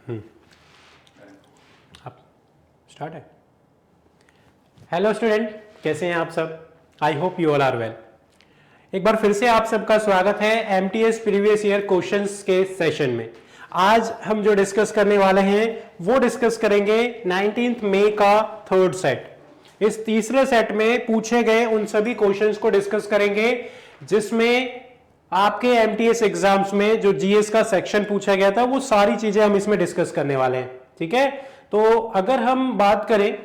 अब स्टार्ट है। Hello student, कैसे हैं आप सब? I hope you all are well. एक बार फिर से आप सबका स्वागत है एमटीएस प्रीवियस ईयर क्वेश्चंस के सेशन में। आज हम जो डिस्कस करने वाले हैं वो डिस्कस करेंगे 19 मई का थर्ड सेट। इस तीसरे सेट में पूछे गए उन सभी क्वेश्चंस को डिस्कस करेंगे जिसमें आपके एमटीएस एग्जाम्स में जो जीएस का सेक्शन पूछा गया था वो सारी चीजें हम इसमें डिस्कस करने वाले हैं। ठीक है, तो अगर हम बात करें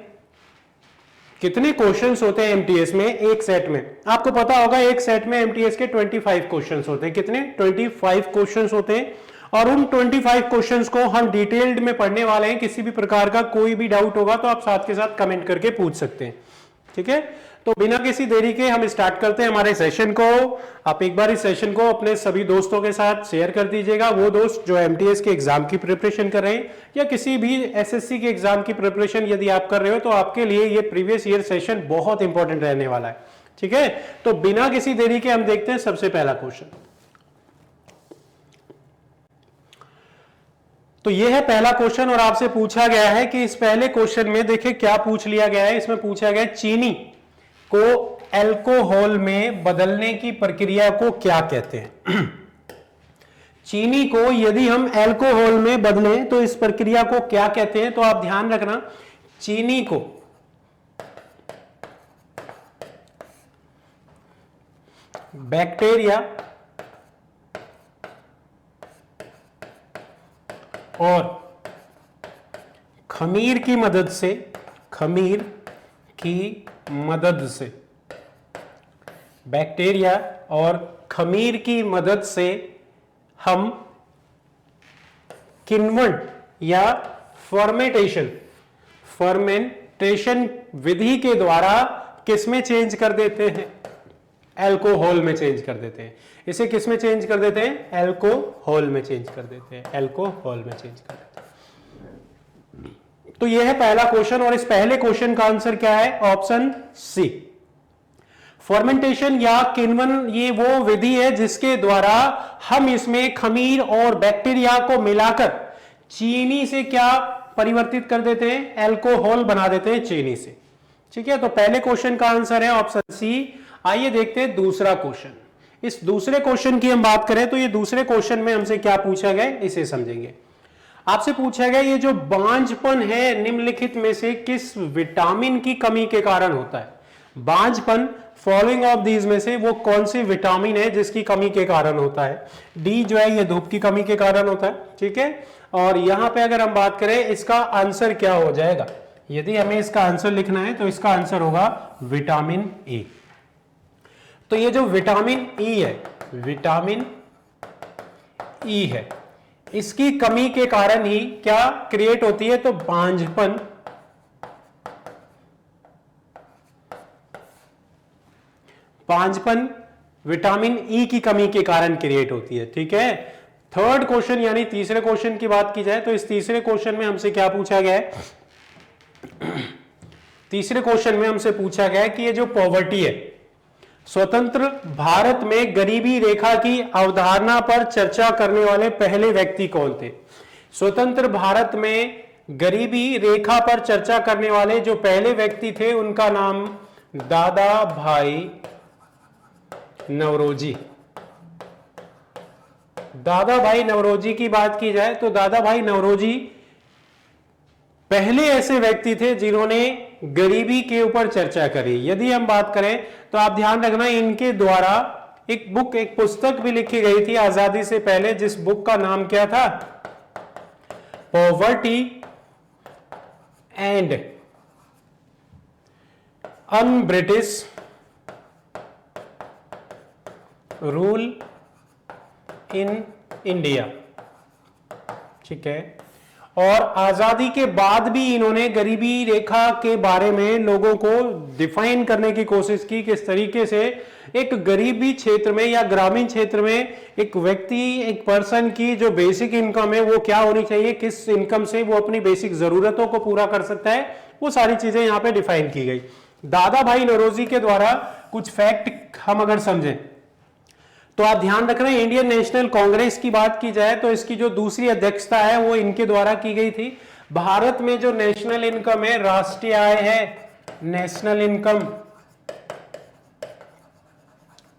कितने क्वेश्चंस होते हैं एमटीएस में एक सेट में, आपको पता होगा एक सेट में एमटीएस के 25 क्वेश्चंस होते हैं। कितने? 25 क्वेश्चंस होते हैं और उन 25 क्वेश्चंस को हम डिटेल्ड में पढ़ने वाले हैं। किसी भी प्रकार का कोई भी डाउट होगा तो आप साथ के साथ कमेंट करके पूछ सकते हैं। ठीक है, तो बिना किसी देरी के हम स्टार्ट करते हैं हमारे सेशन को। आप एक बार इस सेशन को अपने सभी दोस्तों के साथ शेयर कर दीजिएगा, वो दोस्त जो एमटीएस के एग्जाम की प्रिपरेशन कर रहे हैं या किसी भी एसएससी के एग्जाम की प्रिपरेशन यदि आप कर रहे हो तो आपके लिए ये प्रीवियस ईयर सेशन बहुत इंपॉर्टेंट रहने वाला है। ठीक है, तो बिना किसी देरी के हम देखते हैं सबसे पहला क्वेश्चन। तो यह है पहला क्वेश्चन और आपसे पूछा गया है कि इस पहले क्वेश्चन में देखिए क्या पूछ लिया गया है। इसमें पूछा गया चीनी को अल्कोहल में बदलने की प्रक्रिया को क्या कहते हैं। चीनी को यदि हम अल्कोहल में बदलें तो इस प्रक्रिया को क्या कहते हैं? तो आप ध्यान रखना, चीनी को बैक्टीरिया और खमीर की मदद से बैक्टीरिया और खमीर की मदद से हम किण्वन या फर्मेंटेशन विधि के द्वारा किसमें चेंज कर देते हैं? अल्कोहल में चेंज कर देते हैं। इसे किसमें चेंज कर देते हैं? अल्कोहल में चेंज कर देते हैं। अल्कोहल में चेंज कर देते हैं। तो यह है पहला क्वेश्चन और इस पहले क्वेश्चन का आंसर क्या है? Option C. फर्मेंटेशन या किण्वन ये वो विधि है जिसके द्वारा हम इसमें खमीर और बैक्टीरिया को मिलाकर चीनी से क्या परिवर्तित कर देते हैं? अल्कोहल बना देते हैं चीनी से। ठीक है, तो पहले क्वेश्चन का आंसर है ऑप्शन सी। आइए देखते हैं दूसरा क्वेश्चन। इस दूसरे क्वेश्चन की हम बात करें तो ये दूसरे क्वेश्चन में हमसे क्या पूछा गया इसे समझेंगे। आपसे पूछा गया ये जो बांझपन है निम्नलिखित में से किस विटामिन की कमी के कारण होता है? बांझपन फॉलोइंग ऑफ दीज में से वो कौन सी विटामिन है जिसकी कमी के कारण होता है? डी जो है ये धूप की कमी के कारण होता है। ठीक है, और यहां पे अगर हम बात करें इसका आंसर क्या हो जाएगा, यदि हमें इसका आंसर लिखना है तो इसका आंसर होगा विटामिन ए। तो ये जो विटामिन ई है इसकी कमी के कारण ही क्या क्रिएट होती है? तो बांझपन विटामिन ई की कमी के कारण क्रिएट होती है। ठीक है, थर्ड क्वेश्चन यानी तीसरे क्वेश्चन की बात की जाए तो इस तीसरे क्वेश्चन में हमसे क्या पूछा गया है? तीसरे क्वेश्चन में हमसे पूछा गया है कि ये जो पॉवर्टी है, स्वतंत्र भारत में गरीबी रेखा की अवधारणा पर चर्चा करने वाले पहले व्यक्ति कौन थे? स्वतंत्र भारत में गरीबी रेखा पर चर्चा करने वाले जो पहले व्यक्ति थे उनका नाम दादा भाई नौरोजी। दादा भाई नौरोजी की बात की जाए तो दादा भाई नौरोजी पहले ऐसे व्यक्ति थे जिन्होंने गरीबी के ऊपर चर्चा करी। यदि हम बात करें तो आप ध्यान रखना इनके द्वारा एक पुस्तक भी लिखी गई थी आजादी से पहले, जिस बुक का नाम क्या था? Poverty and un British rule in India. ठीक है, और आजादी के बाद भी इन्होंने गरीबी रेखा के बारे में लोगों को डिफाइन करने की कोशिश की, किस तरीके से एक गरीबी क्षेत्र में या ग्रामीण क्षेत्र में एक व्यक्ति, एक पर्सन की जो बेसिक इनकम है वो क्या होनी चाहिए, किस इनकम से वो अपनी बेसिक जरूरतों को पूरा कर सकता है, वो सारी चीजें यहां पे डिफाइन की गई दादा भाई नौरोजी के द्वारा। कुछ फैक्ट हम अगर समझें तो आप ध्यान रख रहे हैं, इंडियन नेशनल कांग्रेस की बात की जाए तो इसकी जो दूसरी अध्यक्षता है वो इनके द्वारा की गई थी। भारत में जो नेशनल इनकम है, राष्ट्रीय आय है, नेशनल इनकम,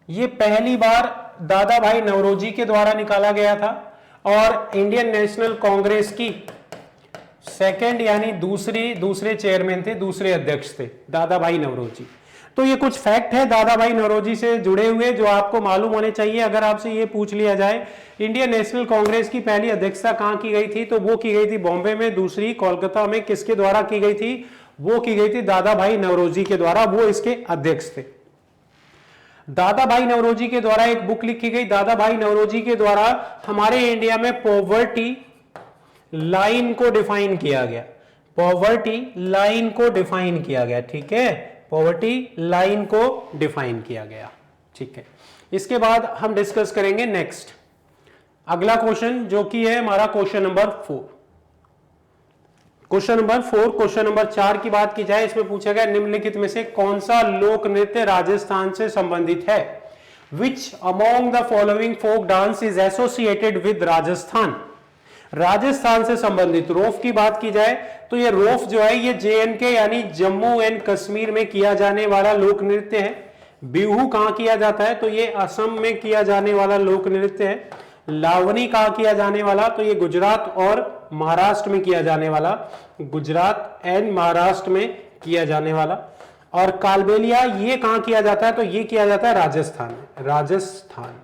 ये पहली बार दादा भाई नौरोजी के द्वारा निकाला गया था। और इंडियन नेशनल कांग्रेस की सेकंड यानी दूसरे चेयरमैन थे, दूसरे अध्यक्ष थे दादा भाई नौरोजी। तो ये कुछ फैक्ट है दादा भाई नौरोजी से जुड़े हुए जो आपको मालूम होने चाहिए। अगर आपसे ये पूछ लिया जाए इंडियन नेशनल कांग्रेस की पहली अध्यक्षता कहां की गई थी, तो वो की गई थी बॉम्बे में, दूसरी कोलकाता में। किसके द्वारा की गई थी? वो की गई थी दादा भाई नौरोजी के द्वारा, वो इसके अध्यक्ष थे। दादा भाई नौरोजी के द्वारा एक बुक लिखी गई, दादा भाई नौरोजी के द्वारा हमारे इंडिया में पॉवर्टी लाइन को डिफाइन किया गया, पॉवर्टी लाइन को डिफाइन किया गया, ठीक है, पॉवर्टी लाइन को डिफाइन किया गया, ठीक है। इसके बाद हम डिस्कस करेंगे नेक्स्ट अगला क्वेश्चन जो कि है हमारा क्वेश्चन नंबर 4। क्वेश्चन नंबर 4 की बात की जाए, इसमें पूछा गया निम्नलिखित में से कौन सा लोक नृत्य राजस्थान से संबंधित है? Which among the following folk dance is associated with Rajasthan? Rajasthan से संबंधित रोफ की बात की जाए तो ये रोफ जो है ये JNK यानी जम्मू एंड कश्मीर में किया जाने वाला लोक नृत्य है। बिहू कहां किया जाता है? तो ये असम में किया जाने वाला लोक नृत्य है। लावनी कहां किया जाने वाला? तो ये गुजरात और महाराष्ट्र में किया जाने वाला, गुजरात एंड महाराष्ट्र में किया जाने वाला। और कालबेलिया ये कहां किया जाता है? तो ये किया जाता है राजस्थान में, राजस्थान में।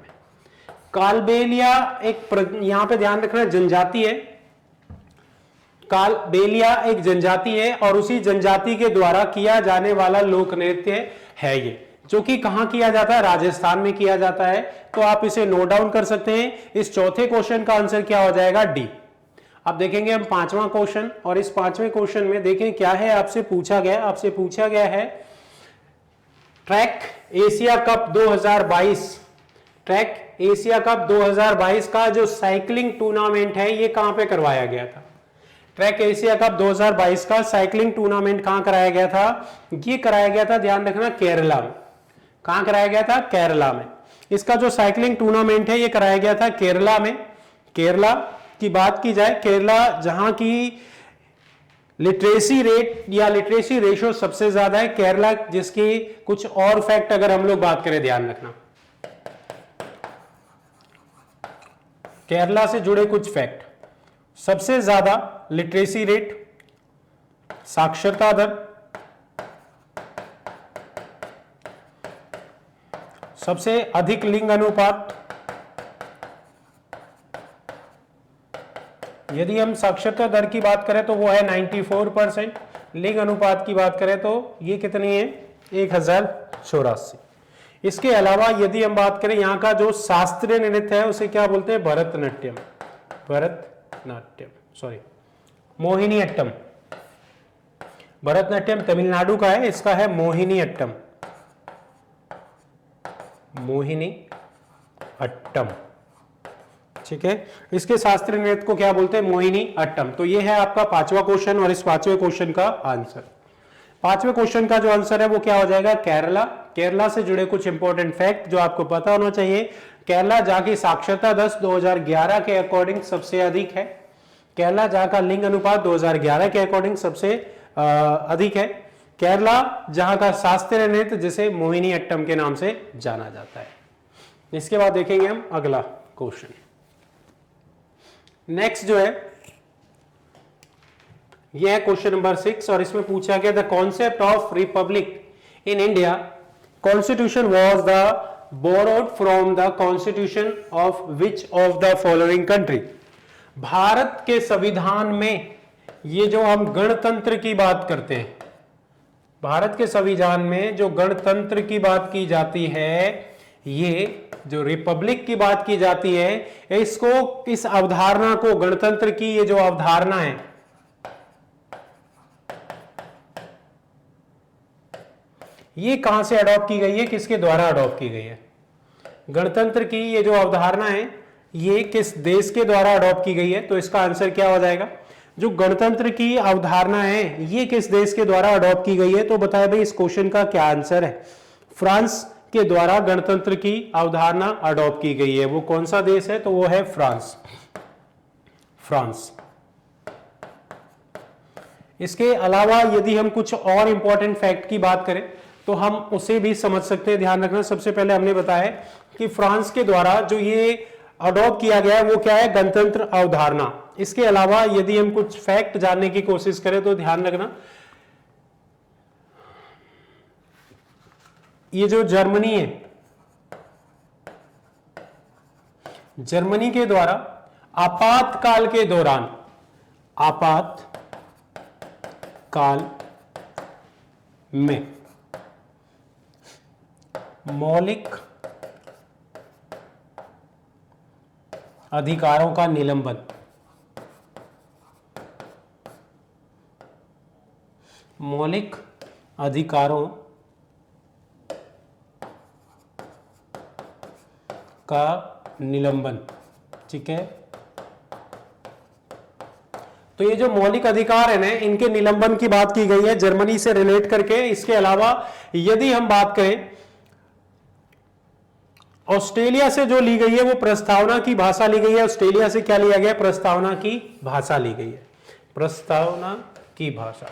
कालबेलिया एक यहां पे ध्यान रखना जनजाति है, कालबेलिया एक जनजाति है और उसी जनजाति के द्वारा किया जाने वाला लोक नृत्य है ये, जो कि कहां किया जाता है? राजस्थान में किया जाता है। तो आप इसे नोट डाउन कर सकते हैं। इस चौथे क्वेश्चन का आंसर क्या हो जाएगा? डी। अब देखेंगे हम पांचवा क्वेश्चन, और इस पांचवें क्वेश्चन में देखें क्या है आपसे पूछा गया है track Asia cup 2022, track Asia cup 2022 का जो साइकिलिंग टूर्नामेंट है ये कहां पे करवाया गया था? ट्रैक एशिया कप 2022 का साइकिलिंग टूर्नामेंट कहां कराया गया था? ये कराया गया था, ध्यान रखना, केरला में। कहां कराया गया था? केरला में। इसका जो साइकिलिंग टूर्नामेंट है ये कराया गया था केरला में। केरला की बात की जाए, केरला जहां की लिटरेसी रेट या लिटरेसी रेशियो सबसे ज्यादा है, केरला, जिसकी कुछ और फैक्ट अगर हम लोग बात करें, ध्यान रखना, केरला से जुड़े कुछ फैक्ट, सबसे ज्यादा लिटरेसी रेट, साक्षरता दर, सबसे अधिक लिंग अनुपात। यदि हम साक्षरता दर की बात करें तो वो है 94%, लिंग अनुपात की बात करें तो ये कितनी है? 1084। इसके अलावा यदि हम बात करें यहाँ का जो शास्त्रीय नृत्य है उसे क्या बोलते हैं? भरतनाट्यम, मोहिनी अट्टम। भरतनाट्यम तमिलनाडु का है, इसका है मोहिनी अट्टम, मोहिनी अट्टम, ठीक है। इसके शास्त्रीय नृत्य को क्या बोलते हैं? मोहिनी अट्टम। तो ये है आपका पांचवा क्वेश्चन और इस पांचवें क्वेश्चन का आंसर। पांचवें क्वेश्चन का जो आंसर है वो क्या हो जाएगा? केरला। केरला से जुड़े कुछ इंपॉर्टेंट फैक्ट जो आपको पता होना चाहिए। केरला जहां की साक्षरता दर 2011 के अकॉर्डिंग सबसे अधिक है, केरला जहां का लिंग अनुपात 2011 के अकॉर्डिंग सबसे अधिक है, केरला जहां का शास्त्रीय नृत्य जिसे मोहिनी अट्टम के नाम से जाना जाता है। इसके बाद देखेंगे हम अगला क्वेश्चन। नेक्स्ट जो है यह है क्वेश्चन नंबर 6 और इसमें पूछा गया the concept of Republic in India constitution was the borrowed from the constitution of which of the following country? Bharat के संविधान में ये जो हम गणतंत्र की बात करते हैं, भारत के संविधान में जो गणतंत्र की बात की जाती है, ये जो रिपब्लिक की बात की जाती है, इसको, इस अवधारणा को, गणतंत्र की ये जो अवधारणा है, ये कहां से अडॉप्ट की गई है? किसके द्वारा अडॉप्ट की गई है? गणतंत्र की ये जो अवधारणा है ये किस देश के द्वारा अडॉप्ट की गई है? तो इसका आंसर क्या हो जाएगा? जो गणतंत्र की अवधारणा है ये किस देश के द्वारा अडॉप्ट की गई है? तो बताया भाई इस क्वेश्चन का क्या आंसर है? फ्रांस के द्वारा गणतंत्र की अवधारणा अडॉप्ट की गई है। वो कौन सा देश है? तो वो है फ्रांस। फ्रांस। इसके अलावा यदि हम कुछ और इंपॉर्टेंट फैक्ट की बात करें तो हम उसे भी समझ सकते हैं। ध्यान रखना, सबसे पहले हमने बताया कि फ्रांस के द्वारा जो ये अडॉप्ट किया गया है वो क्या है? गणतंत्र अवधारणा। इसके अलावा यदि हम कुछ फैक्ट जानने की कोशिश करें तो ध्यान रखना, ये जो जर्मनी है, जर्मनी के द्वारा आपातकाल के दौरान, आपातकाल में मौलिक अधिकारों का निलंबन, मौलिक अधिकारों का निलंबन, ठीक है। तो ये जो मौलिक अधिकार है ना, इनके निलंबन की बात की गई है जर्मनी से रिलेट करके। इसके अलावा यदि हम बात करें ऑस्ट्रेलिया से जो ली गई है वो प्रस्तावना की भाषा ली गई है। ऑस्ट्रेलिया से क्या लिया गया? प्रस्तावना की भाषा ली गई है, प्रस्तावना की भाषा।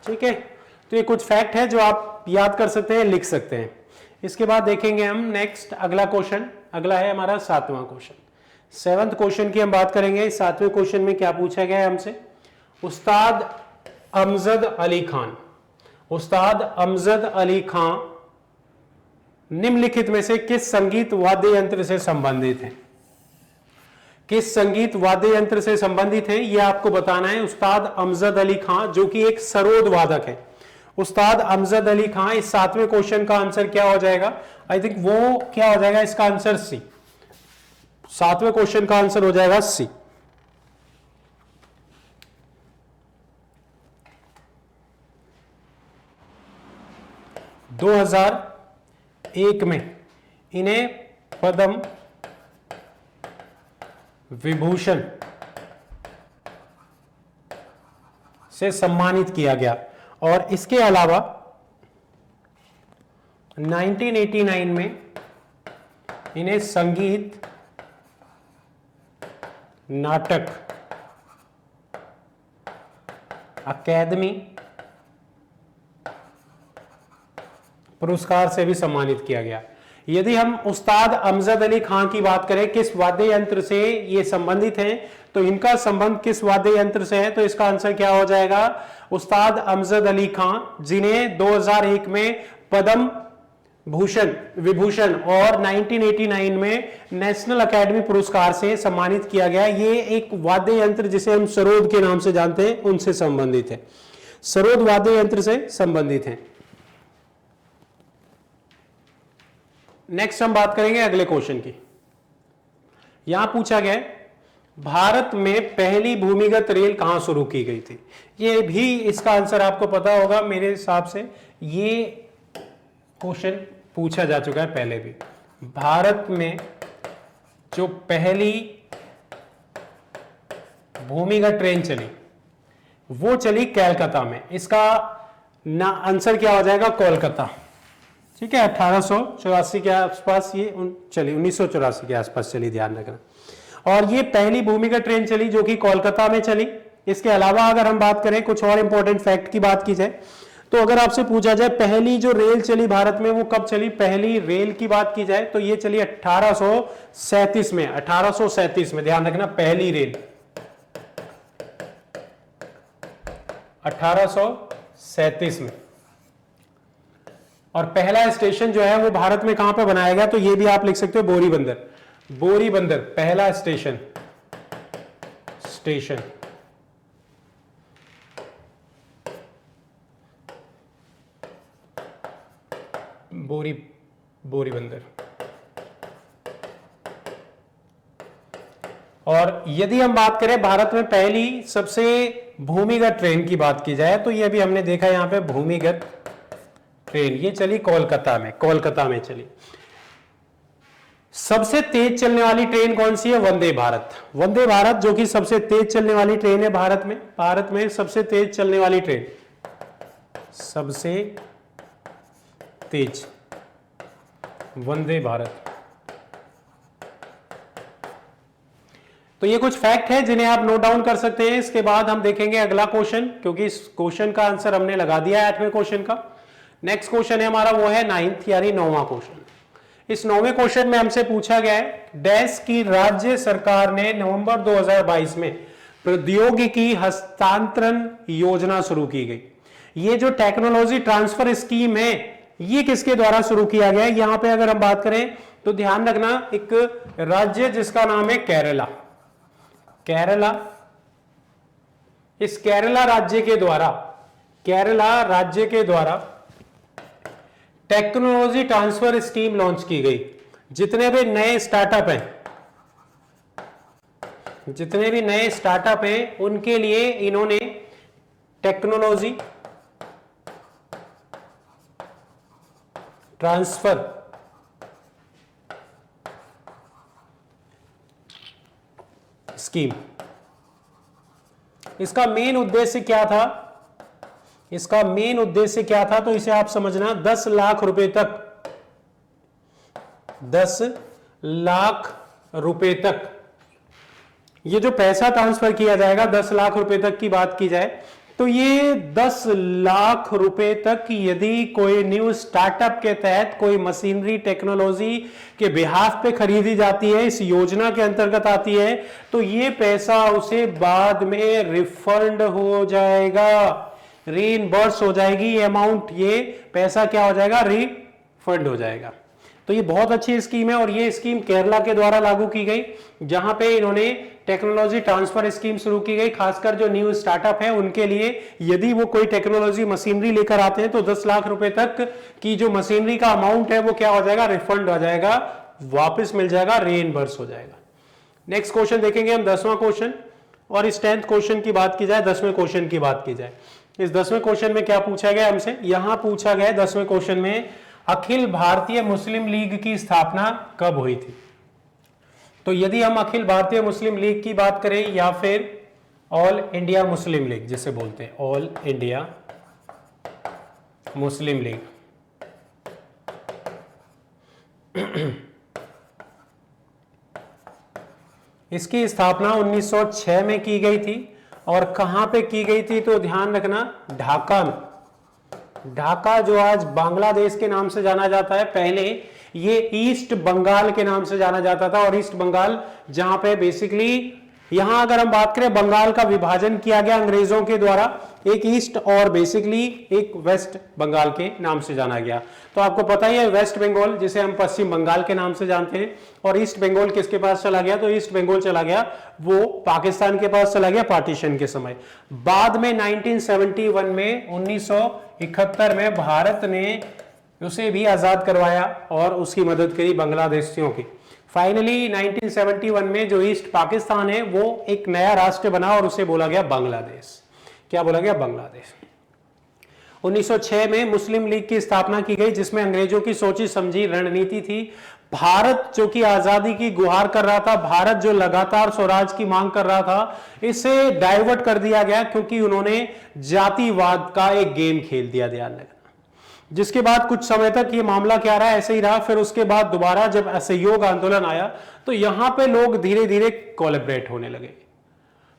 ठीक है, तो ये कुछ फैक्ट है जो आप याद कर सकते हैं, लिख सकते हैं। इसके बाद देखेंगे हम नेक्स्ट अगला क्वेश्चन। अगला है हमारा 7वां क्वेश्चन। 7th क्वेश्चन की हम बात करेंगे। 7वें क्वेश्चन में क्या पूछा गया है हमसे? उस्ताद अमजद अली खान, उस्ताद अमजद अली खान निम्नलिखित में से किस संगीत वाद्य यंत्र से संबंधित है? किस संगीत वाद्य यंत्र से संबंधित है ये आपको बताना है। उस्ताद अमजद अली खान जो कि एक सरोद वादक है, उस्ताद अमजद अली खान। इस 7वें क्वेश्चन का आंसर क्या हो जाएगा? आई थिंक वो क्या हो जाएगा इसका आंसर? सी। 7वें क्वेश्चन का आंसर हो जाएगा सी। दो 2001 में इन्हें पद्म विभूषण से सम्मानित किया गया। और इसके अलावा 1989 में इन्हें संगीत नाटक अकादमी पुरस्कार से भी सम्मानित किया गया। यदि हम उस्ताद अमजद अली खान की बात करें किस वाद्य यंत्र से ये संबंधित हैं, तो इनका संबंध किस वाद्य यंत्र से है? तो इसका आंसर क्या हो जाएगा? उस्ताद अमजद अली खान जिन्हें 2001 में पद्म विभूषण और 1989 में नेशनल अकेडमी पुरस्कार से सम्मानित किया गया। ये एक वाद्य यंत्र जिसे हम सरोद के नाम से जानते हैं उनसे संबंधित है, सरोद वाद्य यंत्र से संबंधित है। नेक्स्ट हम बात करेंगे अगले क्वेश्चन की। यहां पूछा गया भारत में पहली भूमिगत रेल कहां शुरू की गई थी? ये भी इसका आंसर आपको पता होगा मेरे हिसाब से। ये क्वेश्चन पूछा जा चुका है पहले भी। भारत में जो पहली भूमिगत ट्रेन चली वो चली कलकत्ता में। इसका आंसर क्या हो जाएगा? कोलकाता। ठीक है, 1884 के आसपास ये चली, 1984 के आसपास चली, ध्यान रखना। और ये पहली भूमिगत ट्रेन चली जो कि कोलकाता में चली। इसके अलावा अगर हम बात करें कुछ और इंपॉर्टेंट फैक्ट की बात की जाए तो अगर आपसे पूछा जाए पहली जो रेल चली भारत में वो कब चली, पहली रेल की बात की जाए तो ये चली 1837 में। 1837 में, ध्यान रखना, पहली रेल 1837 में। और पहला स्टेशन जो है वो भारत में कहां पे बनाया गया? तो ये भी आप लिख सकते हो, बोरीबंदर। बोरीबंदर पहला स्टेशन बोरीबंदर। और यदि हम बात करें भारत में पहली सबसे भूमिगत ट्रेन की बात की जाए तो ये भी हमने देखा यहां पे भूमिगत ट्रेन ये चली कोलकाता में चली। सबसे तेज चलने वाली ट्रेन कौन सी है? वंदे भारत। वंदे भारत जो कि सबसे तेज चलने वाली ट्रेन है भारत में सबसे तेज चलने वाली ट्रेन, सबसे तेज वंदे भारत। तो ये कुछ फैक्ट है जिन्हें आप नोट डाउन कर सकते हैं। इसके बाद हम देखेंगे अगला क्वेश्चन, क्योंकि इस क्वेश्चन का आंसर हमने लगा दिया है 8वें क्वेश्चन का। नेक्स्ट क्वेश्चन है हमारा, वो है 9th यानी 9वां क्वेश्चन। इस 9वें क्वेश्चन में हमसे पूछा गया है, डैश की राज्य सरकार ने नवंबर 2022 में प्रौद्योगिकी हस्तांतरण योजना शुरू की गई। ये जो टेक्नोलॉजी ट्रांसफर स्कीम है, ये किसके द्वारा शुरू किया गया है? यहां पे अगर हम बात करें तो ध्यान रखना, एक राज्य जिसका नाम है केरला। केरला, इस केरला राज्य के द्वारा टेक्नोलॉजी ट्रांसफर स्कीम लॉन्च की गई। जितने भी नए स्टार्टअप हैं उनके लिए इन्होंने टेक्नोलॉजी ट्रांसफर स्कीम, इसका मेन उद्देश्य क्या था? तो इसे आप समझना, 10 लाख रुपए तक, 10 लाख रुपए तक ये जो पैसा ट्रांसफर किया जाएगा, 10 लाख रुपए तक की बात की जाए तो ये 10 लाख रुपए तक यदि कोई न्यू स्टार्टअप के तहत कोई मशीनरी टेक्नोलॉजी के बिहाफ पे खरीदी जाती है, इस योजना के अंतर्गत आती है, तो ये पैसा उसे बाद में रिफंड हो जाएगा, रीइंबर्स हो जाएगी ये अमाउंट, ये पैसा क्या हो जाएगा? रिफंड हो जाएगा। तो ये बहुत अच्छी स्कीम है और ये स्कीम केरला के द्वारा लागू की गई, जहां पे इन्होंने टेक्नोलॉजी ट्रांसफर स्कीम शुरू की गई। खासकर जो न्यू स्टार्टअप है उनके लिए, यदि वो कोई टेक्नोलॉजी मशीनरी लेकर आते हैं तो 10 लाख रुपए तक की जो मशीनरी का अमाउंट है वो क्या हो जाएगा? रिफंड हो जाएगा, वापस मिल जाएगा, रीइंबर्स हो जाएगा। नेक्स्ट क्वेश्चन देखेंगे हम, 10वां क्वेश्चन। और इस 10th क्वेश्चन की बात की जाए, 10वें क्वेश्चन की बात की जाए, इस 10वें क्वेश्चन में क्या पूछा गया हमसे? यहां पूछा गया 10वें क्वेश्चन में, अखिल भारतीय मुस्लिम लीग की स्थापना कब हुई थी? तो यदि हम अखिल भारतीय मुस्लिम लीग की बात करें या फिर ऑल इंडिया मुस्लिम लीग जिसे बोलते हैं, ऑल इंडिया मुस्लिम लीग, इसकी स्थापना 1906 में की गई थी। और कहां पे की गई थी? तो ध्यान रखना, ढाका में। ढाका जो आज बांग्लादेश के नाम से जाना जाता है, पहले ये ईस्ट बंगाल के नाम से जाना जाता था। और ईस्ट बंगाल जहां पे बेसिकली, यहां अगर हम बात करें, बंगाल का विभाजन किया गया अंग्रेजों के द्वारा, एक ईस्ट और बेसिकली एक वेस्ट बंगाल के नाम से जाना गया। तो आपको पता ही है, वेस्ट बंगाल जिसे हम पश्चिम बंगाल के नाम से जानते हैं, और ईस्ट बंगाल किसके पास चला गया? तो ईस्ट बंगाल चला गया, वो पाकिस्तान के पास चला गया पार्टीशन के समय। बाद में 1971 में, 1971 में भारत ने उसे भी आजाद करवाया और उसकी मदद करी बांग्लादेशियों की। फाइनली 1971 में जो ईस्ट पाकिस्तान है वो एक नया राष्ट्र बना और उसे बोला गया बांग्लादेश। क्या बोला गया? बांग्लादेश। 1906 में मुस्लिम लीग की स्थापना की गई, जिसमें अंग्रेजों की सोची समझी रणनीति थी। भारत जो कि आजादी की गुहार कर रहा था, भारत जो लगातार स्वराज की मांग कर रहा था, इसे डाइवर्ट कर दिया गया क्योंकि उन्होंने जातिवाद का एक गेम खेल दिया। ध्यान रखना, जिसके बाद कुछ समय तक ये मामला क्या रहा, ऐसे ही रहा। फिर उसके बाद दोबारा जब असहयोग आंदोलन आया तो यहां पे लोग धीरे धीरे कोलैबोरेट होने लगे,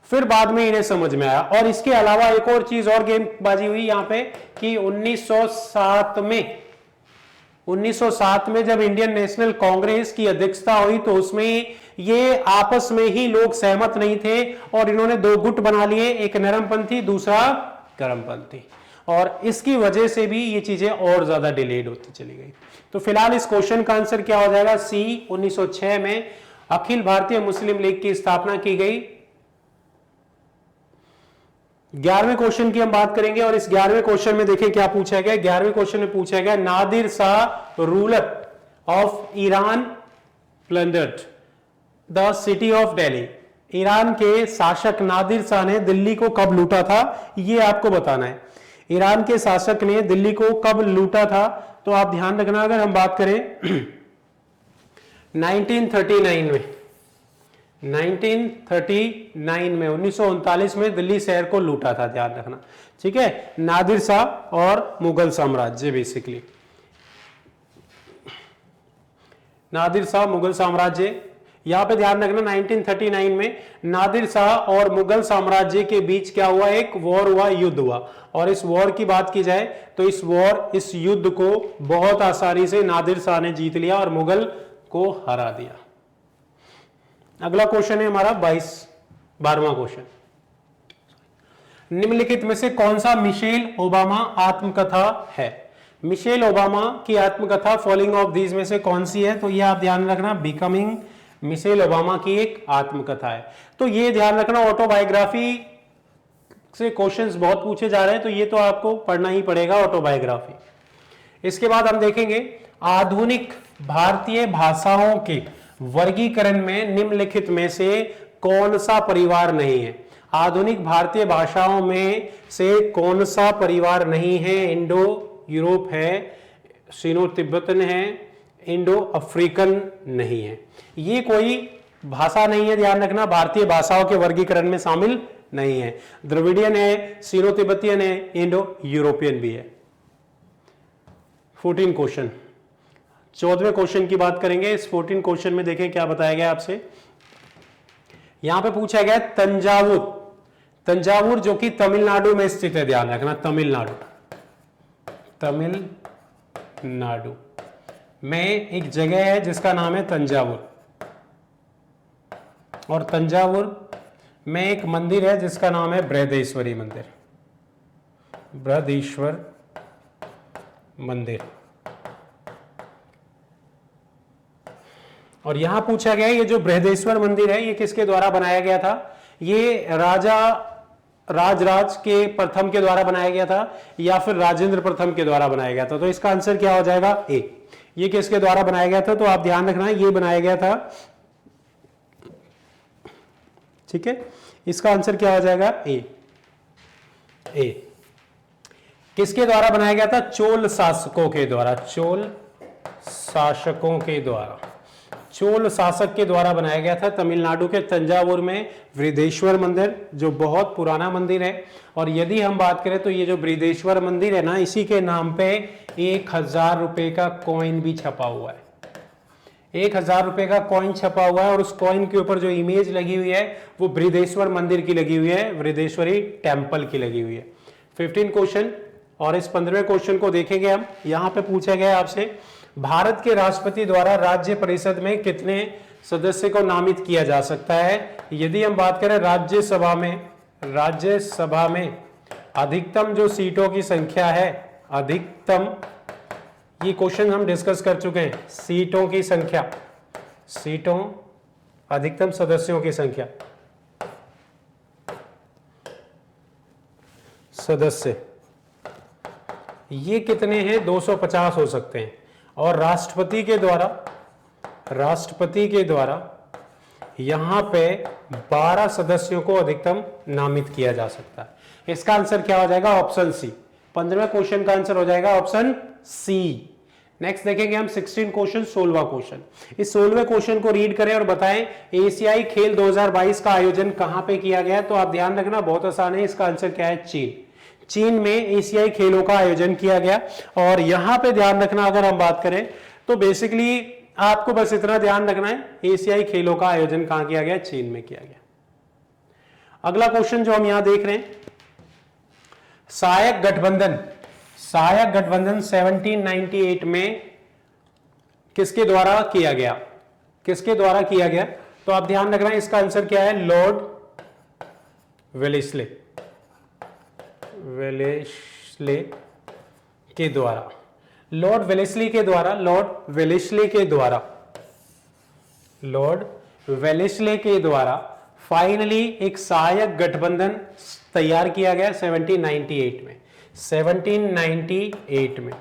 फिर बाद में इन्हें समझ में आया। और इसके अलावा एक और चीज और गेमबाजी हुई यहां पे कि 1907 में जब इंडियन नेशनल कांग्रेस की अध्यक्षता हुई तो उसमें ये आपस में ही लोग सहमत नहीं थे और इन्होंने दो गुट बना लिए, एक नरमपंथी, दूसरा गर्मपंथी। और इसकी वजह से भी ये चीजें और ज्यादा डिलेड होती चली गई। तो फिलहाल इस क्वेश्चन का आंसर क्या हो जाएगा? सी, 1906 में अखिल भारतीय मुस्लिम लीग की स्थापना की गई। 11वें क्वेश्चन की हम बात करेंगे और इस 11वें क्वेश्चन में देखिए क्या पूछा गया। 11वें क्वेश्चन में पूछा गया, Nadir Shah ruler of Iran plundered the city of Delhi. Iran के शासक नादिर शाह ने दिल्ली को कब लूटा था, ये आपको बताना है। ईरान के शासक ने दिल्ली को कब लूटा था? तो आप ध्यान रखना, अगर हम बात करें 1939 में 1939 में दिल्ली शहर को लूटा था, ध्यान रखना, ठीक है, नादिर शाह और मुगल साम्राज्य, बेसिकली नादिर शाह मुगल साम्राज्य। यहां पे ध्यान रखना 1939 में नादिर शाह और मुगल साम्राज्य के बीच क्या हुआ, एक वॉर हुआ, युद्ध हुआ। और इस वॉर की बात की जाए तो इस युद्ध को बहुत आसानी से नादिर शाह ने जीत लिया और मुगल को हरा दिया। अगला क्वेश्चन है हमारा 12वां क्वेश्चन, निम्नलिखित में से कौन सा मिशेल ओबामा आत्मकथा है? मिशेल ओबामा की आत्मकथा फॉलोइंग ऑफ दीज में से कौन सी है? तो ये आप ध्यान रखना, बिकमिंग मिशेल ओबामा की एक आत्मकथा है। तो ये ध्यान रखना, ऑटोबायोग्राफी से क्वेश्चंस बहुत पूछे जा रहे हैं, तो ये तो आपको पढ़ना ही पड़ेगा, ऑटोबायोग्राफी। इसके बाद हम देखेंगे आधुनिक भारतीय भाषाओं के वर्गीकरण में निम्नलिखित में से कौन सा परिवार नहीं है? आधुनिक भारतीय भाषाओं में से कौन सा परिवार नहीं है? इंडो यूरोप है, सीनो तिब्बतन है, इंडो अफ्रीकन नहीं है। ये कोई भाषा नहीं है, ध्यान रखना, भारतीय भाषाओं के वर्गीकरण में शामिल नहीं है। द्रविडियन है, सीनो तिब्बतियन है, इंडो यूरोपियन भी है। 14 क्वेश्चन, 14वें क्वेश्चन की बात करेंगे। इस 14 क्वेश्चन में देखें क्या बताया गया आपसे। यहां पे पूछा गया तंजावुर, तंजावुर जो कि तमिलनाडु में स्थित है, ध्यान रखना, तमिलनाडु में एक जगह है जिसका नाम है तंजावुर, और तंजावुर में एक मंदिर है जिसका नाम है बृहदेश्वरी मंदिर, बृहदेश्वर मंदिर। और यहां पूछा गया ये जो बृहदेश्वर मंदिर है ये किसके द्वारा बनाया गया था? ये राजराज के प्रथम के द्वारा बनाया गया था या फिर राजेंद्र प्रथम के द्वारा बनाया गया था? तो इसका आंसर क्या हो जाएगा? ए। ये किसके द्वारा बनाया गया था? तो आप ध्यान रखना, ये बनाया गया था, ठीक है, इसका आंसर क्या हो जाएगा? ए। किसके द्वारा बनाया गया था? चोल शासकों के द्वारा, चोल शासक के द्वारा बनाया गया था। तमिलनाडु के तंजावुर में बृहदेश्वर मंदिर जो बहुत पुराना मंदिर है, और यदि हम बात करें तो ये जो बृहदेश्वर मंदिर है ना, इसी के नाम पे 1000 रुपए का कॉइन भी छपा हुआ है। 1000 रुपए का कॉइन छपा हुआ है और उस कॉइन के ऊपर जो इमेज लगी हुई है वो बृहदेश्वर मंदिर की लगी हुई है, बृहदेश्वरी टेम्पल की लगी हुई है। 15 क्वेश्चन, और इस 15वें क्वेश्चन को देखेंगे हम। यहां पे पूछा गया आपसे, भारत के राष्ट्रपति द्वारा राज्य परिषद में कितने सदस्य को नामित किया जा सकता है? यदि हम बात करें राज्यसभा में अधिकतम जो सीटों की संख्या है, अधिकतम, ये क्वेश्चन हम डिस्कस कर चुके हैं, सीटों की संख्या, अधिकतम सदस्यों की संख्या, सदस्य ये कितने हैं? 250 हो सकते हैं। और राष्ट्रपति के द्वारा यहां पे 12 सदस्यों को अधिकतम नामित किया जा सकता है। इसका आंसर क्या हो जाएगा? Option C. 15वें क्वेश्चन का आंसर हो जाएगा ऑप्शन सी। नेक्स्ट देखेंगे हम 16 क्वेश्चन, 16वां क्वेश्चन। इस 16वें क्वेश्चन को रीड करें और बताएं एशियाई खेल 2022 का आयोजन कहां पे किया गया? तो आप ध्यान रखना, बहुत आसान है, इसका आंसर क्या है? चीन में एशियाई खेलों का आयोजन किया गया। और यहां पे ध्यान रखना, अगर हम बात करें तो बेसिकली आपको बस इतना ध्यान रखना है, एशियाई खेलों का आयोजन कहां किया गया? चीन में किया गया। अगला क्वेश्चन जो हम यहां देख रहे हैं, सहायक गठबंधन 1798 में किसके द्वारा किया गया? तो आप ध्यान रखना, इसका आंसर क्या है? लॉर्ड वेलेस्ले के द्वारा, लॉर्ड वेलेस्ली के द्वारा फाइनली एक सहायक गठबंधन तैयार किया गया 1798 में।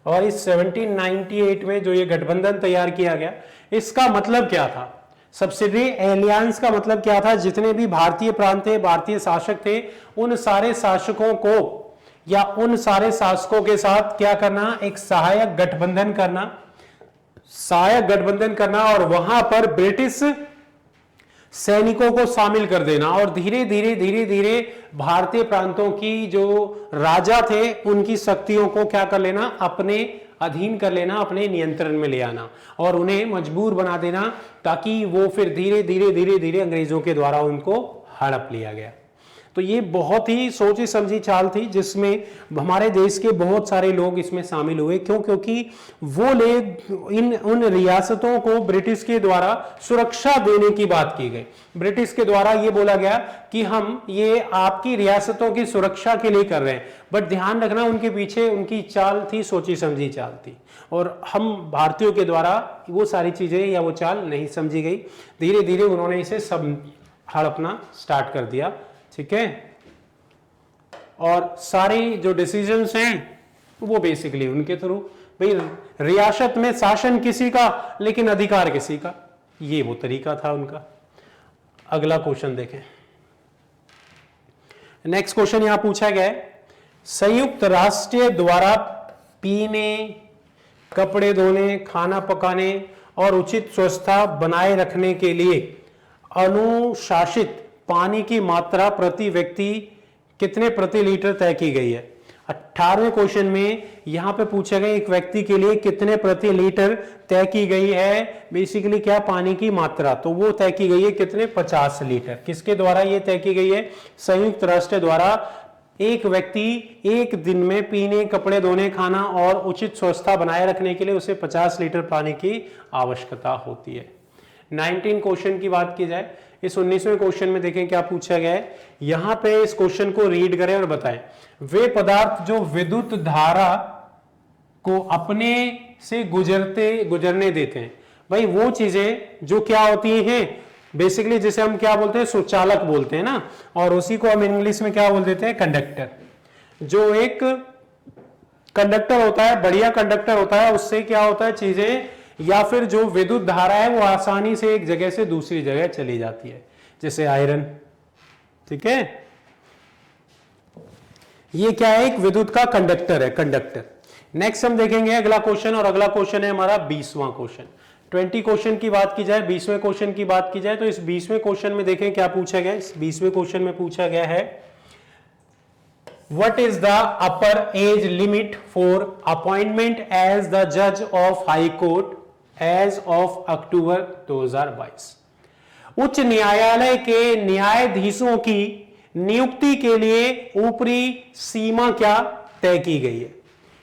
और इस 1798 में जो ये गठबंधन तैयार किया गया, इसका मतलब क्या था? सब्सिडरी एलियंस का मतलब क्या था? जितने भी भारतीय प्रांत थे, भारतीय शासक थे, उन सारे शासकों को या उन सारे शासकों के साथ क्या करना? एक सहायक गठबंधन करना। सहायक गठबंधन करना और वहां पर ब्रिटिश सैनिकों को शामिल कर देना और धीरे धीरे धीरे धीरे भारतीय प्रांतों की जो राजा थे उनकी शक्तियों को क्या कर लेना, अपने अधीन कर लेना, अपने नियंत्रण में ले आना और उन्हें मजबूर बना देना, ताकि वो फिर धीरे धीरे धीरे धीरे अंग्रेजों के द्वारा उनको हड़प लिया गया। तो ये बहुत ही सोची समझी चाल थी जिसमें हमारे देश के बहुत सारे लोग इसमें शामिल हुए। क्यों? क्योंकि वो लोग उन रियासतों को ब्रिटिश के द्वारा सुरक्षा देने की बात की गई। ब्रिटिश के द्वारा ये बोला गया कि हम ये आपकी रियासतों की सुरक्षा के लिए कर रहे हैं, बट ध्यान रखना उनके पीछे उनकी चाल थी, सोची समझी चाल थी, और हम भारतीयों के द्वारा वो सारी चीजें या वो चाल नहीं समझी गई। धीरे धीरे उन्होंने इसे सब हड़पना स्टार्ट कर दिया। ठीक है, और सारे जो डिसीजंस हैं वो बेसिकली उनके थ्रू, भाई रियासत में शासन किसी का लेकिन अधिकार किसी का, ये वो तरीका था उनका। अगला क्वेश्चन देखें। नेक्स्ट क्वेश्चन यहां पूछा गया है, संयुक्त राष्ट्र द्वारा पीने, कपड़े धोने, खाना पकाने और उचित स्वच्छता बनाए रखने के लिए अनुशासित पानी की मात्रा प्रति व्यक्ति कितने प्रति लीटर तय की गई है। 18वें क्वेश्चन में यहां पे पूछा गया एक व्यक्ति के लिए कितने प्रति लीटर तय की गई है। बेसिकली क्या, पानी की मात्रा, तो वो तय की गई है कितने, 50 लीटर। किसके द्वारा ये तय की गई है? संयुक्त राष्ट्र द्वारा। एक व्यक्ति एक दिन में पीने, कपड़े धोने, खाना और उचित स्वच्छता बनाए रखने के लिए उसे 50 लीटर पानी की आवश्यकता होती है। 19 क्वेश्चन की बात की जाए, इस 19वें क्वेश्चन में देखें क्या पूछा गया है। यहां पे इस क्वेश्चन को रीड करें और बताएं, वे पदार्थ जो विद्युत धारा को अपने से गुजरने देते हैं। भाई वो चीजें जो क्या होती हैं, बेसिकली जिसे हम क्या बोलते हैं, सुचालक बोलते हैं ना, और उसी को हम इंग्लिश में क्या बोल देते हैं, कंडक्टर। जो एक कंडक्टर होता है, बढ़िया कंडक्टर होता है, उससे क्या होता है, चीजें या फिर जो विद्युत धारा है वो आसानी से एक जगह से दूसरी जगह चली जाती है, जैसे आयरन। ठीक है, ये क्या है, एक विद्युत का कंडक्टर है, कंडक्टर। नेक्स्ट हम देखेंगे अगला क्वेश्चन, और अगला क्वेश्चन है हमारा 20वां क्वेश्चन। 20 क्वेश्चन की बात की जाए, 20वें क्वेश्चन की बात की जाए, तो इस 20वें क्वेश्चन में देखें क्या पूछा गया। इस 20वें क्वेश्चन में पूछा गया है, What is the upper age limit for appointment as the judge of High Court as of October 2022? उच्च न्यायालय के न्यायाधीशों की नियुक्ति के लिए ऊपरी सीमा क्या तय की गई है।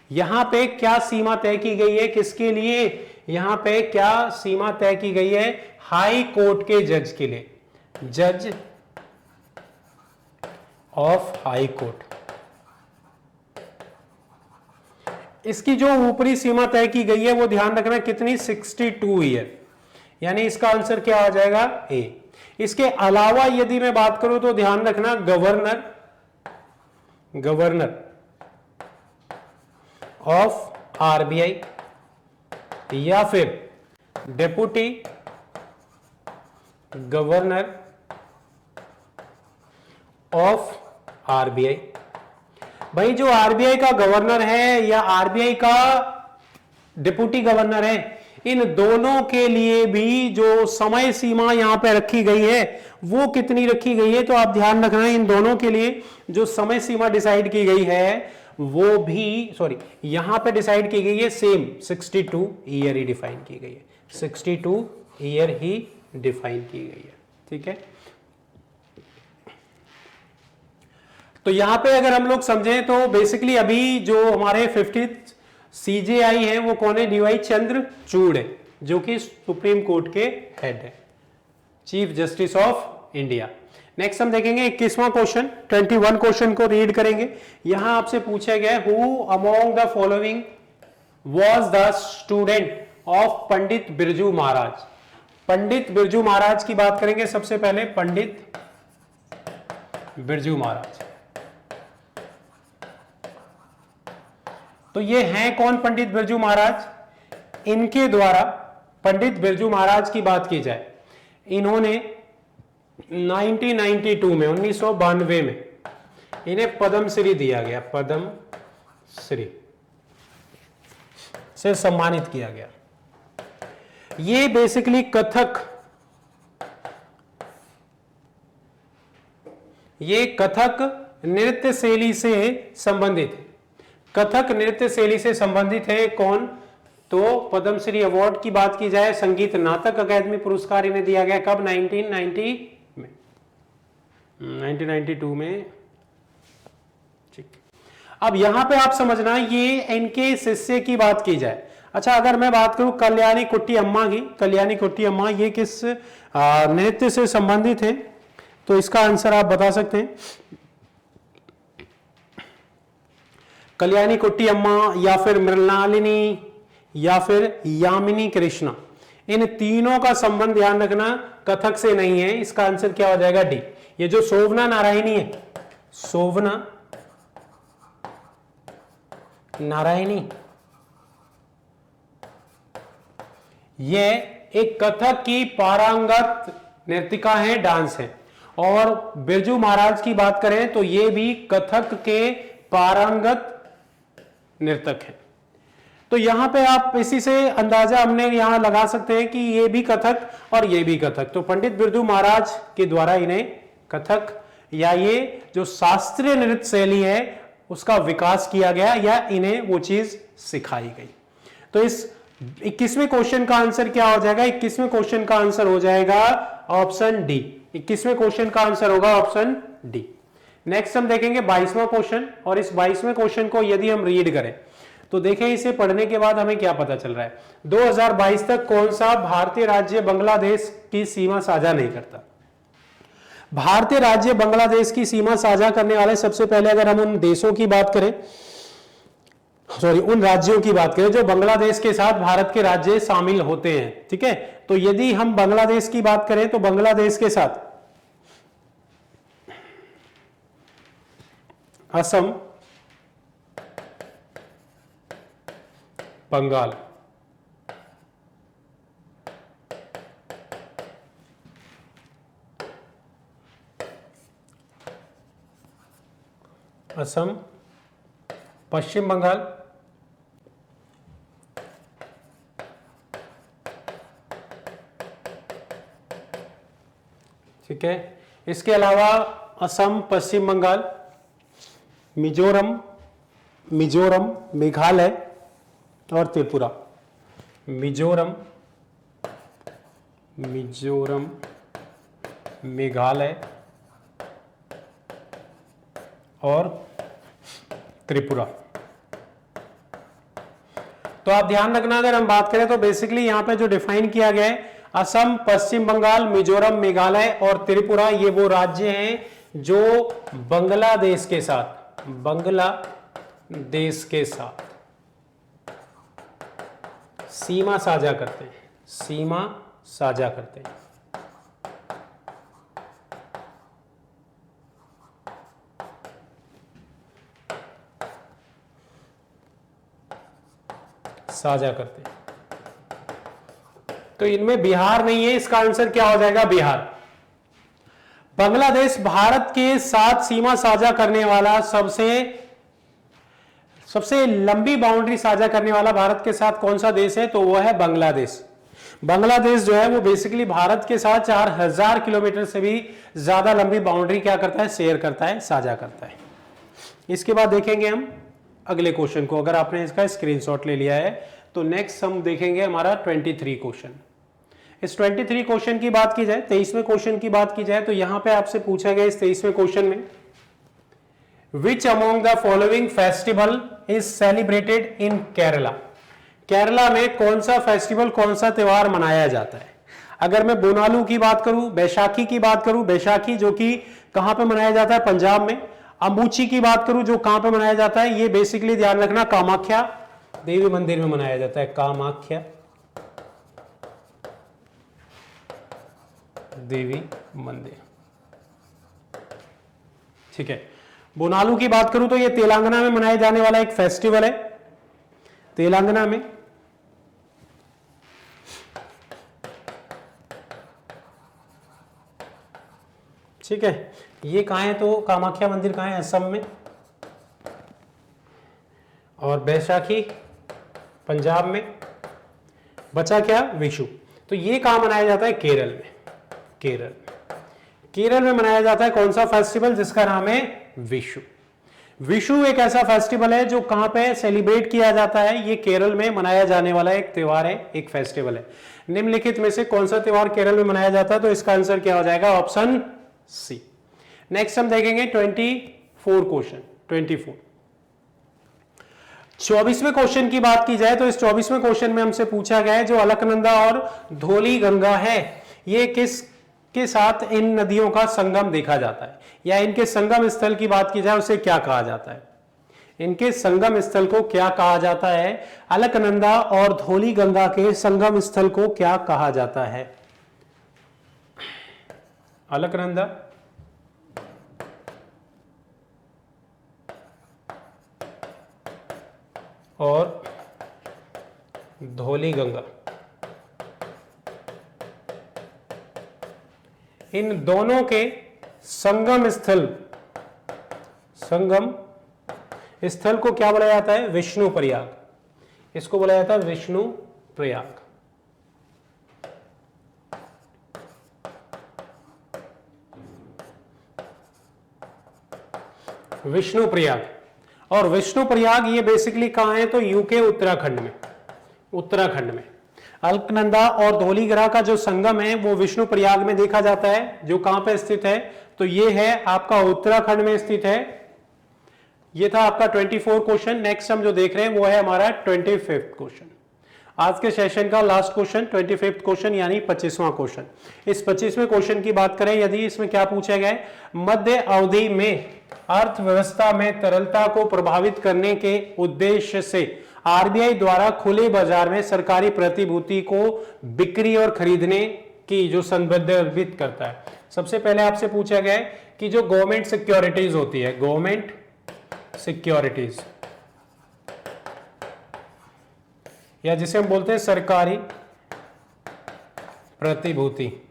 यहां पे क्या सीमा तय की गई है, किसके लिए, यहां पे क्या सीमा तय की गई है, हाई कोर्ट के जज के लिए, जज ऑफ हाई कोर्ट। इसकी जो ऊपरी सीमा तय की गई है वो ध्यान रखना कितनी, 62 ईयर, यानी इसका आंसर क्या आ जाएगा, ए। इसके अलावा यदि मैं बात करूं तो ध्यान रखना गवर्नर ऑफ आरबीआई या फिर डेप्यूटी गवर्नर ऑफ आरबीआई। भाई जो आरबीआई का गवर्नर है या आरबीआई का डिप्टी गवर्नर है, इन दोनों के लिए भी जो समय सीमा यहां पे रखी गई है वो कितनी रखी गई है, तो आप ध्यान रखना इन दोनों के लिए जो समय सीमा डिसाइड की गई है वो भी, यहां पे डिसाइड की गई है सेम 62 ईयर ही डिफाइन की गई है, 62 ईयर ही डिफाइन की गई है। ठीक है, तो यहां पे अगर हम लोग समझें तो बेसिकली अभी जो हमारे 50th सीजेआई है वो कौन है, डीवाई चंद्रचूड़ है, जो कि सुप्रीम कोर्ट के हेड है, chief justice of India. Next हम देखेंगे 21वां क्वेश्चन, 21 क्वेश्चन को रीड करेंगे। यहां आपसे पूछा गया, who among the following was the student of Pandit Birju Maharaj. Pandit Birju Maharaj की बात करेंगे सबसे पहले, पंडित बिरजू महाराज। तो ये हैं कौन पंडित बिरजू महाराज, इनके द्वारा पंडित बिरजू महाराज की बात की जाए, इन्होंने 1992 में 1992 में इन्हें पद्मश्री दिया गया, पद्मश्री से सम्मानित किया गया। ये बेसिकली कथक, ये कथक नृत्य शैली से संबंधित है। कथक नृत्य शैली से संबंधित है। कौन? तो पद्मश्री अवार्ड की बात की जाए, संगीत नाटक अकादमी पुरस्कार इन्हें दिया गया कब? 1992 में। ठीक। अब यहां पे आप समझना, ये इनके शिष्य की बात की जाए। अच्छा, अगर मैं बात करूं कल्याणी कुट्टी अम्मा की, कल्याणी कुट्टी अम्मा ये किस नृत्य से संबंधित है? तो इसका आंसर आप बता सकते हैं। कल्याणी कुट्टी अम्मा या फिर मृणालिनी या फिर यामिनी कृष्णा, इन तीनों का संबंध ध्यान रखना कथक से नहीं है। इसका आंसर क्या हो जाएगा? डी। ये जो शोभना नारायणी है, शोभना नारायणी, ये एक कथक की पारंगत नृतिका है, डांस है। और बिरजू महाराज की बात करें तो ये भी कथक के पारंगत नर्तक है। तो यहां पे आप इसी से अंदाजा हमने यहां लगा सकते हैं कि ये भी कथक और ये भी कथक। तो पंडित बिरजू महाराज के द्वारा इन्हें कथक या ये जो शास्त्रीय नृत्य शैली है उसका विकास किया गया या इन्हें वो चीज सिखाई गई। तो इस 21वें क्वेश्चन का आंसर क्या हो जाएगा? 21वें क्वेश्चन का आंसर हो जाएगा ऑप्शन डी। 21वें क्वेश्चन का आंसर होगा ऑप्शन डी। नेक्स्ट हम देखेंगे 22वां क्वेश्चन, और इस 22वें क्वेश्चन को यदि हम रीड करें तो देखें इसे पढ़ने के बाद हमें क्या पता चल रहा है। 2022 तक कौन सा भारतीय राज्य बांग्लादेश की सीमा साझा नहीं करता? भारतीय राज्य बांग्लादेश की सीमा साझा करने वाले, सबसे पहले अगर हम उन देशों की बात करें, उन राज्यों की बात करें जो बांग्लादेश के साथ भारत के राज्य शामिल होते हैं, ठीक है। तो यदि हम बांग्लादेश की बात करें तो बांग्लादेश के साथ असम, बंगाल, असम, पश्चिम बंगाल, ठीक है। इसके अलावा असम, पश्चिम बंगाल, मिजोरम, मेघालय और त्रिपुरा। मिजोरम, मेघालय और त्रिपुरा। तो आप ध्यान रखना, अगर हम बात करें तो बेसिकली यहां पे जो डिफाइन किया गया है, असम, पश्चिम बंगाल, मिजोरम, मेघालय और त्रिपुरा, ये वो राज्य हैं जो बांग्लादेश के साथ सीमा साझा करते हैं, साझा करते हैं। तो इनमें बिहार नहीं है, इसका आंसर क्या हो जाएगा? बिहार। बांग्लादेश भारत के साथ सीमा साझा करने वाला सबसे लंबी बाउंड्री साझा करने वाला भारत के साथ कौन सा देश है? तो वो है बांग्लादेश। बांग्लादेश जो है वो बेसिकली भारत के साथ 4000 किलोमीटर से भी ज्यादा लंबी बाउंड्री क्या करता है? शेयर करता है, साझा करता है। इसके बाद देखेंगे हम अगले क्वेश्चन को। अगर आपने इसका स्क्रीनशॉट ले लिया है तो नेक्स्ट हम देखेंगे हमारा 23 क्वेश्चन। इस 23 क्वेश्चन की बात की जाए, 23वें क्वेश्चन की बात की जाए तो यहां पे आपसे पूछा गया इस 23वें क्वेश्चन में, विच among the following festival is celebrated in Kerala? Kerala में कौन सा फेस्टिवल, कौन सा त्योहार मनाया जाता है? अगर मैं बोनालू की बात करूं, बैशाखी की बात करूं, बैशाखी जो कि कहां पे मनाया जाता है? पंजाब में। अंबुची की बात करूं जो कहां पे मनाया जाता है? ये बेसिकली ध्यान रखना कामाख्या देवी मंदिर में मनाया जाता है, कामाख्या देवी मंदिर, ठीक है। बोनालू की बात करूं तो ये तेलंगाना में मनाए जाने वाला एक फेस्टिवल है, तेलंगाना में। ठीक है, ये कहां है? तो कामाख्या मंदिर कहां है? असम में। और बैसाखी पंजाब में। बचा क्या? विशु। तो ये कहां मनाया जाता है? केरल में। केरल में मनाया जाता है कौन सा फेस्टिवल? जिसका नाम है विशु। विशु एक ऐसा फेस्टिवल है जो कहां पे सेलिब्रेट किया जाता है? ये केरल में मनाया जाने वाला एक त्योहार है, एक फेस्टिवल है। निम्नलिखित में से कौन सा त्योहार केरल में मनाया जाता है? तो इसका आंसर क्या हो जाएगा? ऑप्शन सी। नेक्स्ट हम देखेंगे 24 क्वेश्चन। 24वें क्वेश्चन की बात की जाए तो इस 24वें क्वेश्चन में हमसे पूछा गया है जो अलकनंदा और धौली गंगा है, ये किस के साथ इन नदियों का संगम देखा जाता है, या इनके संगम स्थल की बात की जाए उसे क्या कहा जाता है? इनके संगम स्थल को क्या कहा जाता है? अलकनंदा और धौली गंगा के संगम स्थल को क्या कहा जाता है? अलकनंदा और धौली गंगा, इन दोनों के संगम स्थल को क्या बोला जाता है? विष्णु प्रयाग। इसको बोला जाता है विष्णु प्रयाग। विष्णु प्रयाग। और विष्णु प्रयाग ये बेसिकली कहां है? तो यूके उत्तराखंड में। अलकनंदा और धौलीगंगा का जो संगम है वो विष्णु प्रयाग में देखा जाता है, जो कहां पे स्थित है? तो ये है आपका उत्तराखंड में स्थित है। ये था आपका 24 क्वेश्चन। नेक्स्ट हम जो देख रहे हैं वो है हमारा 25th क्वेश्चन। आज के सेशन का लास्ट क्वेश्चन 25th क्वेश्चन यानी 25वां क्वेश्चन। इस 25वें क्वेश्चन की बात करें यदि, इसमें क्या पूछा गया है? मध्य अवधि में अर्थव्यवस्था में तरलता को प्रभावित करने के उद्देश्य से आरबीआई द्वारा खुले बाजार में सरकारी प्रतिभूति को बिक्री और खरीदने की जो संदर्भित करता है। सबसे पहले आपसे पूछा गया है कि जो गवर्नमेंट सिक्योरिटीज होती है, गवर्नमेंट सिक्योरिटीज, या जिसे हम बोलते हैं सरकारी प्रतिभूति,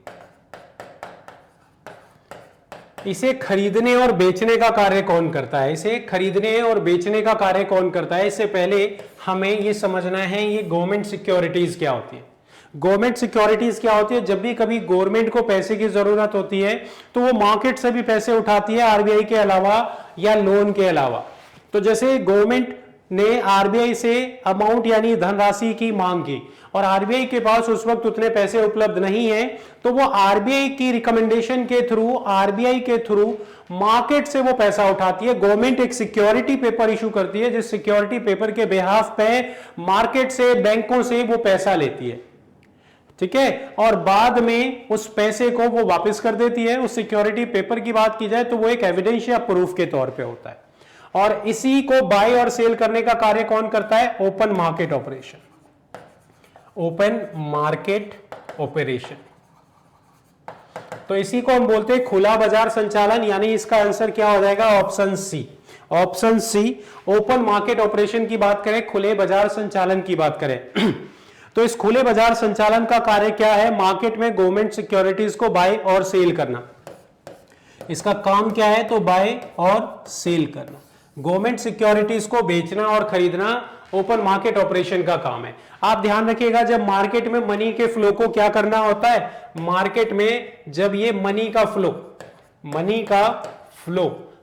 इसे खरीदने और बेचने का कार्य कौन करता है? इसे खरीदने और बेचने का कार्य कौन करता है? इससे पहले हमें यह समझना है ये गवर्नमेंट सिक्योरिटीज क्या होती है। गवर्नमेंट सिक्योरिटीज क्या होती है? जब भी कभी गवर्नमेंट को पैसे की जरूरत होती है तो वो मार्केट से भी पैसे उठाती है आरबीआई के अलावा या लोन के अलावा। तो जैसे गवर्नमेंट ने आरबीआई से अमाउंट यानी धनराशि की मांग की और आरबीआई के पास उस वक्त उतने पैसे उपलब्ध नहीं है, तो वो आरबीआई की रिकमेंडेशन के थ्रू, आरबीआई के थ्रू मार्केट से वो पैसा उठाती है। गवर्नमेंट एक सिक्योरिटी पेपर इशू करती है, जिस सिक्योरिटी पेपर के बिहाफ पे मार्केट से, बैंकों से वो पैसा लेती है, ठीक है, और बाद में उस पैसे को वो वापस कर देती है। उस सिक्योरिटी पेपर की बात की जाए तो वो एक एविडेंस या प्रूफ के तौर पे होता है, और इसी को बाय और सेल करने का कार्य कौन करता है? Open market operation. Open market operation, तो इसी को हम बोलते हैं खुला बाजार संचालन, यानी इसका आंसर क्या हो जाएगा? Option C. Option C, open market operation की बात करें, खुले बाजार संचालन की बात करें तो इस खुले बाजार संचालन का कार्य क्या है? मार्केट में गवर्नमेंट सिक्योरिटीज को बाय और सेल करना। इसका काम क्या है? तो बाय और सेल करना। गवर्नमेंट सिक्योरिटीज को बेचना और खरीदना ओपन मार्केट ऑपरेशन का काम है। आप ध्यान रखिएगा, जब मार्केट में मनी के फ्लो को क्या करना होता है? मार्केट में जब ये मनी का फ्लो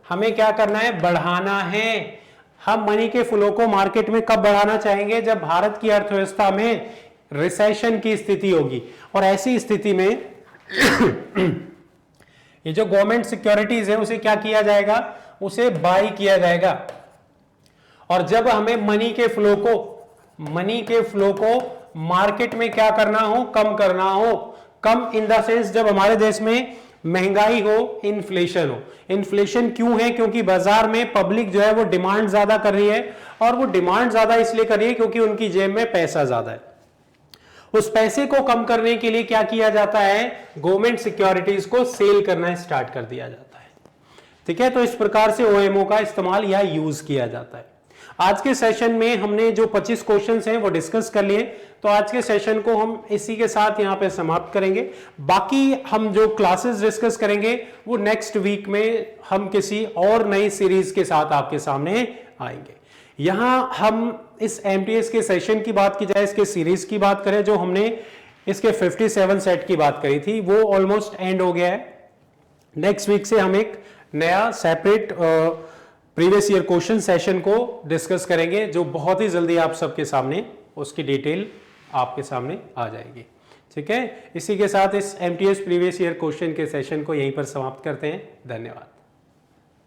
हमें क्या करना है? बढ़ाना है। हम मनी के फ्लो को मार्केट में कब बढ़ाना चाहेंगे? जब भारत की अर्थव्यवस्था में रिसेशन की स्थिति होगी, और ऐसी स्थिति में ये जो गवर्नमेंट सिक्योरिटीज है उसे क्या किया जाएगा? उसे बाय किया जाएगा। और जब हमें मनी के फ्लो को मार्केट में क्या करना हो? कम करना हो। कम इन द सेंस जब हमारे देश में महंगाई हो, इन्फ्लेशन हो। इन्फ्लेशन क्यों है? क्योंकि बाजार में पब्लिक जो है वो डिमांड ज्यादा कर रही है, और वो डिमांड ज्यादा इसलिए कर रही है क्योंकि उनकी जेब में पैसा ज्यादा है। उस पैसे को कम करने के लिए क्या किया जाता है? गवर्नमेंट सिक्योरिटीज को सेल करना स्टार्ट कर दिया जाता है, ठीक है। तो इस प्रकार से ओएमओ का इस्तेमाल या यूज किया जाता है। आज के सेशन में हमने जो 25 क्वेश्चंस हैं वो डिस्कस कर लिए, तो आज के सेशन को हम इसी के साथ यहां पे समाप्त करेंगे। बाकी हम जो क्लासेस डिस्कस करेंगे वो नेक्स्ट वीक में हम किसी और नई सीरीज के साथ आपके सामने आएंगे। यहां हम इस एमटीएस के सेशन की बात की जाए, इसके सीरीज की बात करें, जो हमने इसके 57 सेट की बात करी थी, वो ऑलमोस्ट एंड हो गया है। नेक्स्ट वीक से हम एक नया separate previous year question session को डिस्कस करेंगे, जो बहुत ही जल्दी आप सबके सामने उसकी डिटेल आपके सामने आ जाएगी। ठीक है, इसी के साथ इस एमटीएस प्रीवियस ईयर क्वेश्चन के सेशन को यहीं पर समाप्त करते हैं। धन्यवाद।